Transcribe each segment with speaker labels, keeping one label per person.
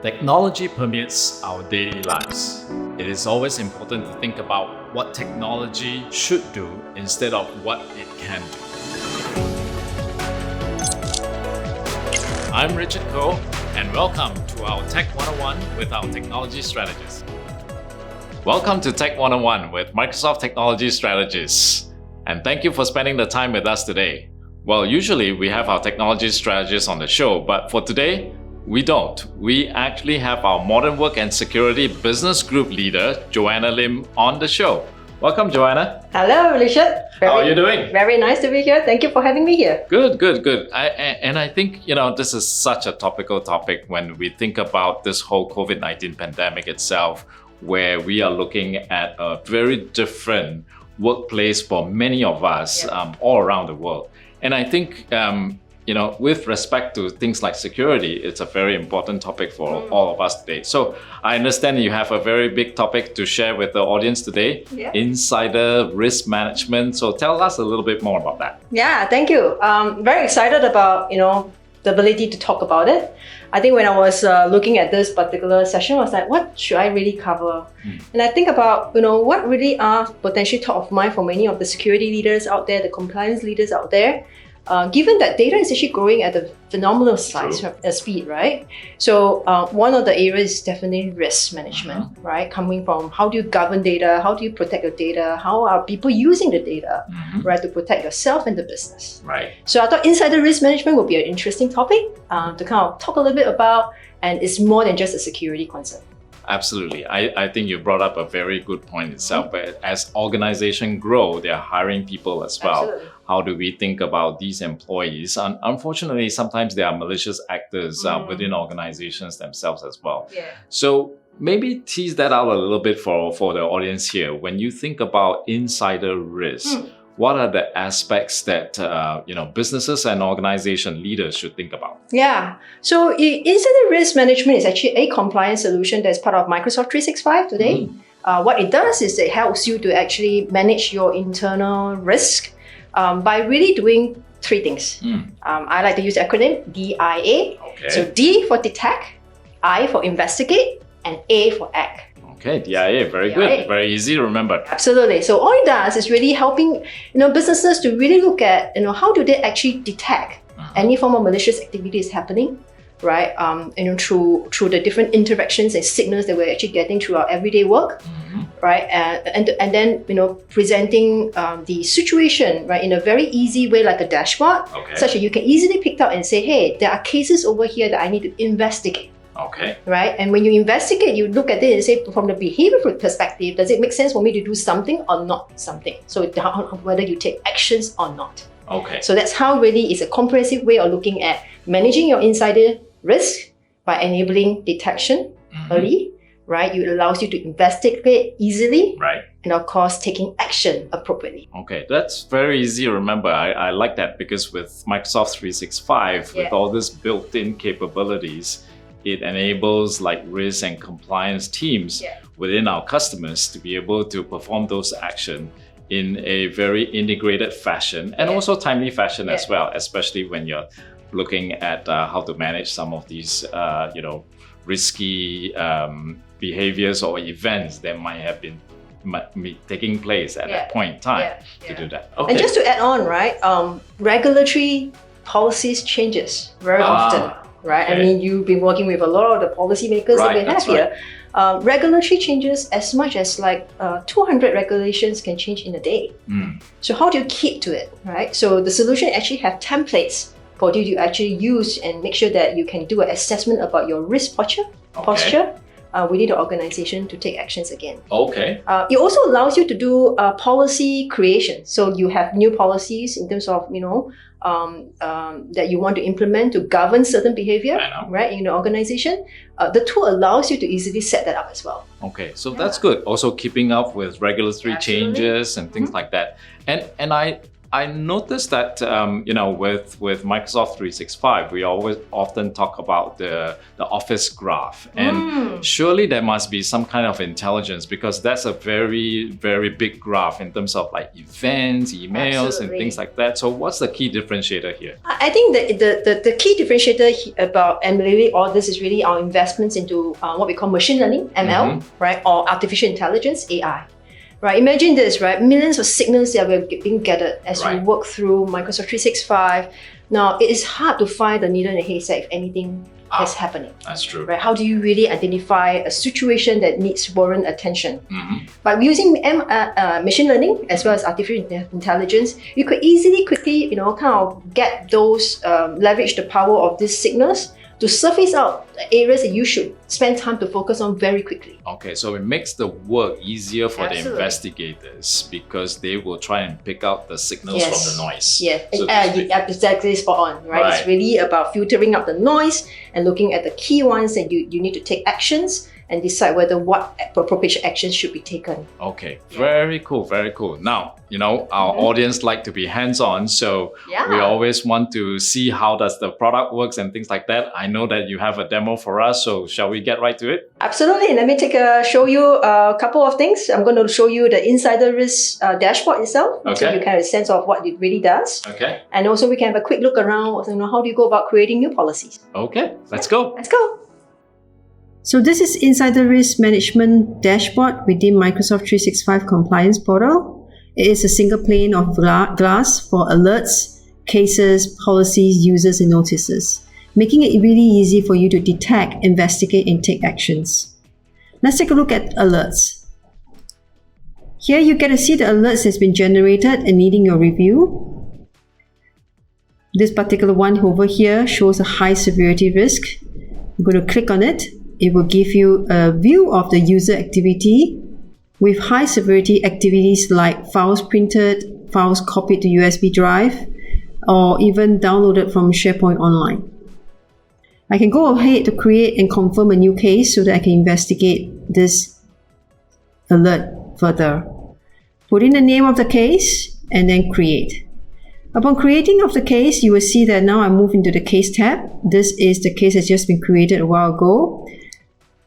Speaker 1: Technology permeates our daily lives. It is always important to think about what technology should do instead of what it can do. I'm Richard Koh, and welcome to our Tech 101 with our technology strategists. Welcome to Tech 101 with Microsoft Technology Strategists. And thank you for spending the time with us today. Well, usually we have our technology strategists on the show, but for today, we don't. We actually have our Modern Work and Security Business Group leader, Joanna Lim, on the show. Welcome, Joanna.
Speaker 2: Hello, Richard.
Speaker 1: How are you doing?
Speaker 2: Very nice to be here. Thank you for having me here.
Speaker 1: Good. I think, this is such a topical topic when we think about this whole COVID-19 pandemic itself, where we are looking at a very different workplace for many of us all around the world. And I think, with respect to things like security, it's a very important topic for all of us today. So I understand you have a very big topic to share with the audience today, insider risk management. So tell us a little bit more about that.
Speaker 2: Yeah, thank you. Very excited about, the ability to talk about it. I think when I was looking at this particular session, I was like, what should I really cover? And I think about, what really are potentially top of mind for many of the security leaders out there, the compliance leaders out there. Given that data is actually growing at a phenomenal speed, right? So one of the areas is definitely risk management, right? Coming from how do you govern data, how do you protect your data, how are people using the data, right, to protect yourself and the business.
Speaker 1: Right.
Speaker 2: So I thought insider risk management would be an interesting topic to kind of talk a little bit about, and it's more than just a security concern.
Speaker 1: Absolutely. I think you brought up a very good point itself. But as organizations grow, they're hiring people as well.
Speaker 2: Absolutely.
Speaker 1: How do we think about these employees? Unfortunately, sometimes there are malicious actors within organizations themselves as well. Yeah. So maybe tease that out a little bit for the audience here. When you think about insider risk, what are the aspects that businesses and organization leaders should think about? Yeah,
Speaker 2: so insider risk management is actually a compliance solution that's part of Microsoft 365 today. What it does is it helps you to actually manage your internal risk by really doing three things. I like to use the acronym DIA. Okay. So D for detect, I for investigate, and A for act.
Speaker 1: Okay, DIA, very good. Very easy to remember.
Speaker 2: Absolutely. So all it does is really helping businesses to really look at how do they actually detect any form of malicious activity is happening, right? Through the different interactions and signals that we're actually getting through our everyday work, right? And then presenting the situation, right, in a very easy way, like a dashboard, such that you can easily pick up and say, hey, there are cases over here that I need to investigate.
Speaker 1: Okay.
Speaker 2: Right? And when you investigate, you look at it and say, from the behavioral perspective, does it make sense for me to do something or not something? So whether you take actions or not.
Speaker 1: Okay.
Speaker 2: So that's how really it's a comprehensive way of looking at managing your insider risk by enabling detection early, right? It allows you to investigate easily, right? And of course, taking action appropriately.
Speaker 1: Okay, that's very easy to remember. I like that because with Microsoft 365, with all these built-in capabilities, it enables risk and compliance teams within our customers to be able to perform those actions in a very integrated fashion and also timely fashion as well, especially when you're looking at how to manage some of these, risky behaviors or events that might have been taking place at that point in time to do that. Okay.
Speaker 2: And just to add on, right, regulatory policies changes very often. Right? Okay. I mean, you've been working with a lot of the policymakers that we have here. Regulatory changes as much as 200 regulations can change in a day. So how do you keep to it, right? So the solution actually have templates for you to actually use and make sure that you can do an assessment about your risk posture within the organization to take actions again.
Speaker 1: Okay.
Speaker 2: It also allows you to do policy creation. So you have new policies in terms of, that you want to implement to govern certain behavior, right, in the organization. The tool allows you to easily set that up as well.
Speaker 1: Okay, so that's good. Also keeping up with regulatory changes and things like that. And I noticed that with Microsoft 365, we always often talk about the Office graph, and surely there must be some kind of intelligence, because that's a very, very big graph in terms of like events, emails, and things like that. So what's the key differentiator here?
Speaker 2: I think the key differentiator about really all this is really our investments into what we call machine learning, ML, right, or artificial intelligence, AI. Right, imagine this, right? Millions of signals that were being gathered as we work through Microsoft 365. Now, it is hard to find the needle in the haystack if anything is happening.
Speaker 1: That's true.
Speaker 2: Right? How do you really identify a situation that needs warrant attention? By using machine learning as well as artificial intelligence, you could easily, quickly, kind of get those, leverage the power of these signals to surface out areas that you should spend time to focus on very quickly.
Speaker 1: Okay, so it makes the work easier for the investigators, because they will try and pick out the signals from the noise.
Speaker 2: Yes, exactly, spot on, right? It's really about filtering out the noise and looking at the key ones that you need to take actions and decide whether what appropriate actions should be taken.
Speaker 1: Okay, very cool, very cool. Now, our audience like to be hands-on, so we always want to see how does the product works and things like that. I know that you have a demo for us, so shall we get right to it?
Speaker 2: Absolutely. Let me show you a couple of things. I'm going to show you the Insider Risk dashboard itself, so you can have a sense of what it really does.
Speaker 1: Okay.
Speaker 2: And also we can have a quick look around, how do you go about creating new policies?
Speaker 1: Okay, let's go.
Speaker 2: Let's go.
Speaker 3: So this is Insider Risk Management Dashboard within Microsoft 365 Compliance Portal. It is a single pane of glass for alerts, cases, policies, users, and notices, making it really easy for you to detect, investigate, and take actions. Let's take a look at alerts. Here you get to see the alerts that's been generated and needing your review. This particular one over here shows a high severity risk. I'm going to click on it. It will give you a view of the user activity with high severity activities like files printed, files copied to USB drive, or even downloaded from SharePoint Online. I can go ahead to create and confirm a new case so that I can investigate this alert further. Put in the name of the case and then create. Upon creating of the case, you will see that now I move into the case tab. This is the case that's just been created a while ago.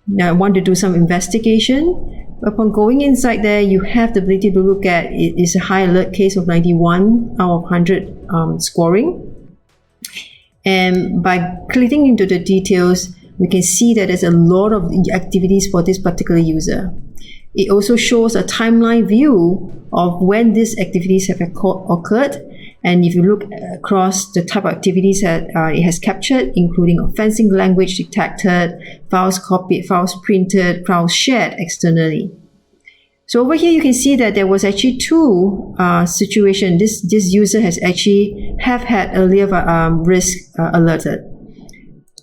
Speaker 3: Now I want to do some investigation. Upon going inside there, you have the ability to look at it is a high alert case of 91 out of 100 scoring. And by clicking into the details, we can see that there's a lot of activities for this particular user. It also shows a timeline view of when these activities have occurred. And if you look across the type of activities that it has captured, including offensive language detected, files copied, files printed, files shared externally. So over here, you can see that there was actually two situations. This user has actually had earlier risk alerted.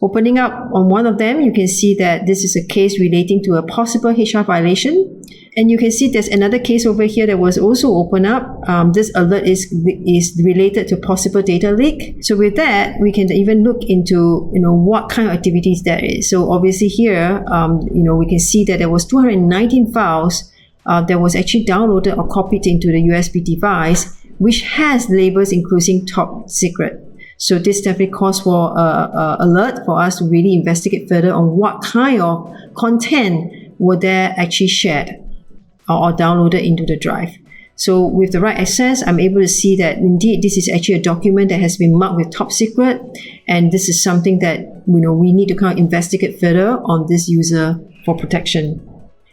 Speaker 3: Opening up on one of them, you can see that this is a case relating to a possible HR violation. And you can see there's another case over here that was also opened up. This alert is related to possible data leak. So with that, we can even look into what kind of activities there is. So obviously here, we can see that there was 219 files that was actually downloaded or copied into the USB device, which has labels including top secret. So this definitely calls for alert for us to really investigate further on what kind of content were there actually shared or downloaded into the drive. So with the right access, I'm able to see that indeed this is actually a document that has been marked with top secret, and this is something that we need to kind of investigate further on this user for protection.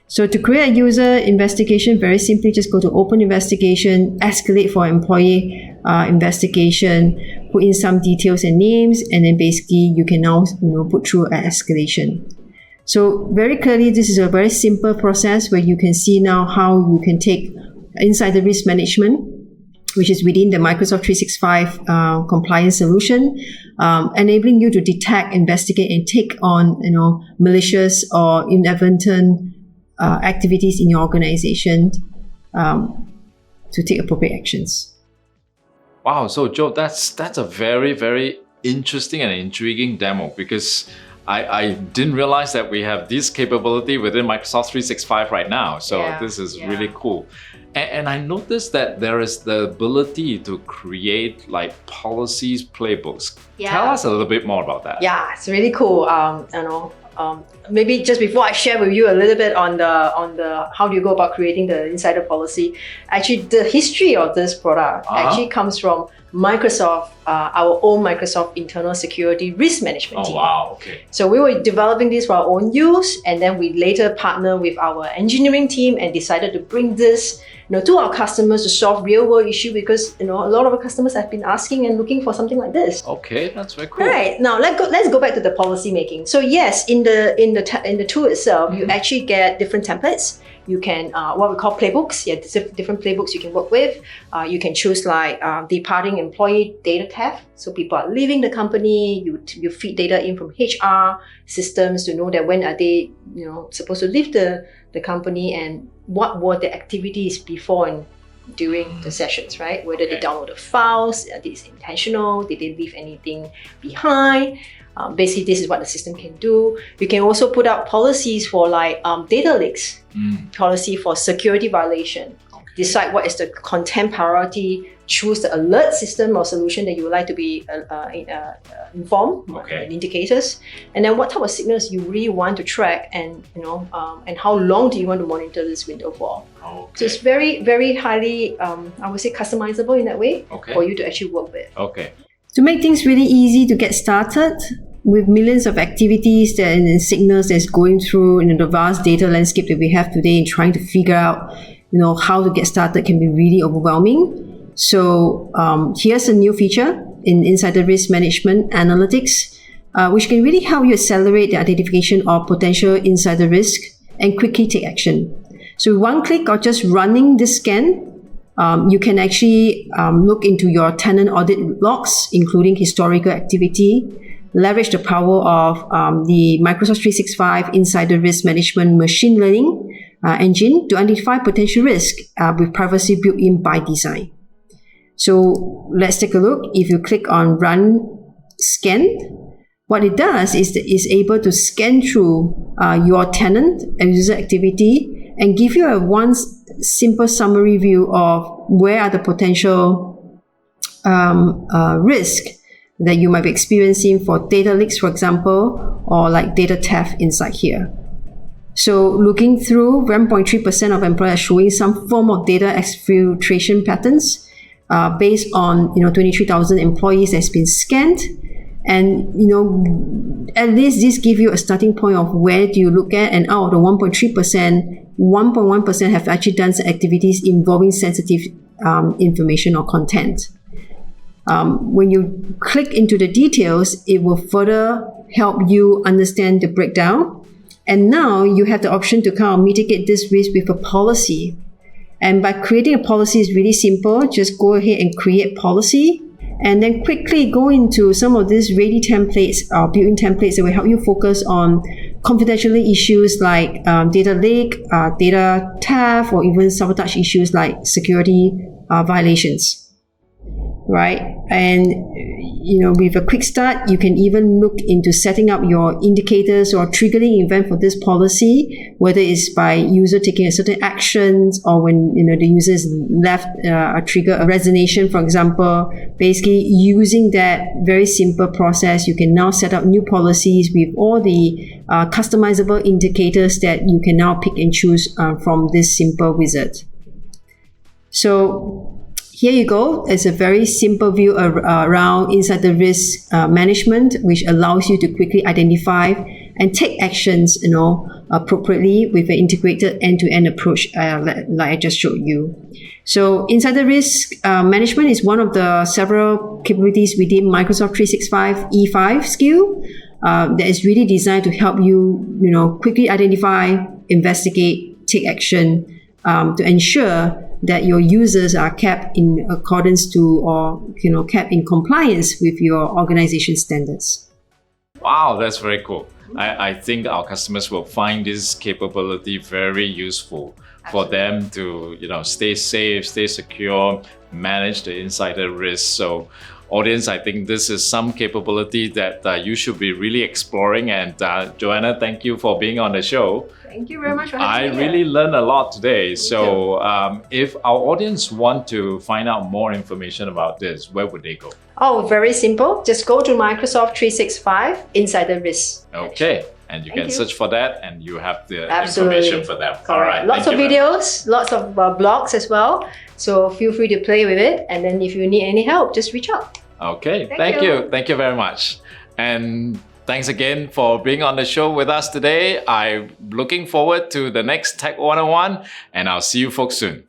Speaker 3: So to create a user investigation, very simply just go to Open Investigation, escalate for employee investigation, put in some details and names, and then basically you can now put through an escalation. So very clearly, this is a very simple process where you can see now how you can take Insider Risk Management, which is within the Microsoft 365 compliance solution, enabling you to detect, investigate, and take on malicious or inadvertent activities in your organization to take appropriate actions.
Speaker 1: Wow, so Joe, that's a very, very interesting and intriguing demo, because I didn't realize that we have this capability within Microsoft 365 right now. So this is really cool. And I noticed that there is the ability to create like policies, playbooks. Tell us a little bit more about that.
Speaker 2: Yeah, it's really cool. Maybe just before I share with you a little bit on the how do you go about creating the insider policy. Actually, the history of this product actually comes from Microsoft, our own Microsoft internal security risk management team.
Speaker 1: Oh wow, okay.
Speaker 2: So we were developing this for our own use, and then we later partnered with our engineering team and decided to bring this to our customers to solve real world issue, because a lot of our customers have been asking and looking for something like this.
Speaker 1: Okay, that's very cool.
Speaker 2: All right, now let's go back to the policy making. So yes, in the tool itself, you actually get different templates. You can what we call playbooks. Yeah, different playbooks you can work with. You can choose like departing employee data theft. So people are leaving the company. You feed data in from HR systems to know that when are they supposed to leave the company, and what were the activities before and during the sessions, right? Whether they downloaded files, did it intentional, did they leave anything behind? Basically, this is what the system can do. You can also put out policies for like data leaks, policy for security violation, decide what is the content priority, choose the alert system or solution that you would like to be informed, indicators, and then what type of signals you really want to track, and and how long do you want to monitor this window for. So it's very, very highly, I would say, customizable in that way for you to actually work with.
Speaker 3: To make things really easy to get started, with millions of activities and signals that's going through the vast data landscape that we have today, and trying to figure out how to get started can be really overwhelming. So here's a new feature in Insider Risk Management Analytics, which can really help you accelerate the identification of potential insider risk and quickly take action. So with one click or just running this scan, you can actually look into your tenant audit logs, including historical activity, leverage the power of the Microsoft 365 Insider Risk Management machine learning engine to identify potential risk with privacy built in by design. So let's take a look. If you click on Run Scan, what it does is that it's able to scan through your tenant and user activity and give you one simple summary view of where are the potential risk that you might be experiencing for data leaks, for example, or like data theft inside here. So looking through, 1.3% of employers showing some form of data exfiltration patterns based on 23,000 employees that's been scanned. And at least this gives you a starting point of where do you look at, and out of the 1.3%, 1.1% have actually done some activities involving sensitive information or content. When you click into the details, it will further help you understand the breakdown. And now you have the option to kind of mitigate this risk with a policy. And by creating a policy is really simple. Just go ahead and create policy, and then quickly go into some of these ready templates or built-in templates that will help you focus on confidentiality issues like data leak, data theft, or even sabotage issues like security violations. Right? And with a quick start, you can even look into setting up your indicators or triggering event for this policy, whether it's by user taking a certain actions, or when the user is left trigger a resignation, for example. Basically, using that very simple process, you can now set up new policies with all the customizable indicators that you can now pick and choose from this simple wizard. So here you go. It's a very simple view around insider risk management, which allows you to quickly identify and take actions, appropriately with an integrated end-to-end approach, like I just showed you. So insider risk management is one of the several capabilities within Microsoft 365 E5 skill that is really designed to help you, quickly identify, investigate, take action to ensure that your users are kept in accordance to, or kept in compliance with your organization standards.
Speaker 1: Wow, that's very cool. I think our customers will find this capability very useful for them to stay safe, stay secure, manage the insider risk. So audience, I think this is some capability that you should be really exploring. And Joanna, thank you for being on the show.
Speaker 2: Thank you very much for
Speaker 1: I
Speaker 2: having me.
Speaker 1: really learned a lot today.
Speaker 2: Me
Speaker 1: So if our audience want to find out more information about this, where would they go?
Speaker 2: Oh, very simple. Just go to Microsoft 365 Insider Risk.
Speaker 1: Okay. And you
Speaker 2: Thank
Speaker 1: can
Speaker 2: you.
Speaker 1: search for that and you have the
Speaker 2: Absolutely.
Speaker 1: information for them.
Speaker 2: Correct.
Speaker 1: All right.
Speaker 2: Lots of
Speaker 1: thank you very much.
Speaker 2: videos, lots of blogs as well. So feel free to play with it. And then if you need any help, just reach out.
Speaker 1: Okay,
Speaker 2: Thank
Speaker 1: thank
Speaker 2: you.
Speaker 1: you. Thank you very much. And thanks again for being on the show with us today. I'm looking forward to the next Tech 101 and I'll see you folks soon.